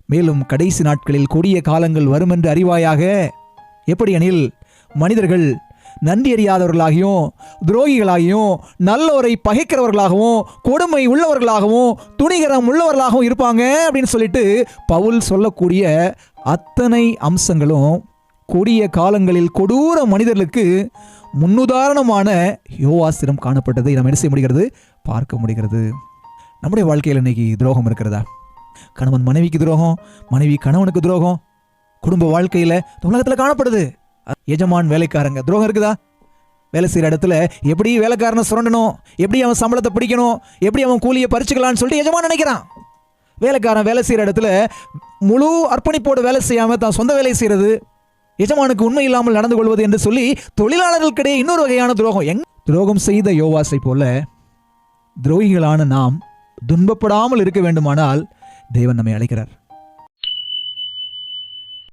மேலும் கடைசி நாட்களில் கொடிய காலங்கள் வரும் என்று அறிவாயாக. எப்படி எனில், மனிதர்கள் நன்றி அறியாதவர்களாகியும் துரோகிகளாகியும் நல்லோரை பகைக்கிறவர்களாகவும் கொடுமை உள்ளவர்களாகவும் துணிகரம் உள்ளவர்களாகவும் இருப்பாங்க அப்படின்னு சொல்லிட்டு பவுல் சொல்லக்கூடிய அத்தனை அம்சங்களும் கொடிய காலங்களில் கொடூர மனிதர்களுக்கு முன்னுதாரணமான யோவாசிடம் காணப்பட்டதை நாம் என்ன செய்ய முடிகிறது? பார்க்க முடிகிறது. நம்முடைய வாழ்க்கையில் இன்னைக்கு துரோகம் இருக்கிறதா? கணவன் மனைவிக்கு துரோகம், மனைவி கணவனுக்கு துரோகம் குடும்ப வாழ்க்கையில் உலகத்தில் காணப்படுது. எஜமான் வேலைக்காரங்க துரோகம் இருக்குதா? வேலை செய்கிற இடத்துல எப்படி வேலைக்காரனை சுரண்டணும், எப்படி அவன் சம்பளத்தை பிடிக்கணும், எப்படி அவன் கூலியை பறிச்சுக்கலான்னு சொல்லிட்டு எஜமான் நினைக்கிறான். வேலைக்காரன் வேலை செய்கிற இடத்துல முழு அர்ப்பணிப்போடு வேலை செய்யாமல் தான் சொந்த வேலை செய்கிறது, எஜமானுக்கு உண்மை இல்லாமல் நடந்து கொள்வது என்று சொல்லி தொழிலாளர்களுக்கிடையே இன்னொரு வகையான துரோகம். துரோகம் செய்த யோவாசை போல துரோகிகளான நாம் துன்பப்படாமல் இருக்க வேண்டுமானால் தேவன் நம்மை அழைக்கிறார்.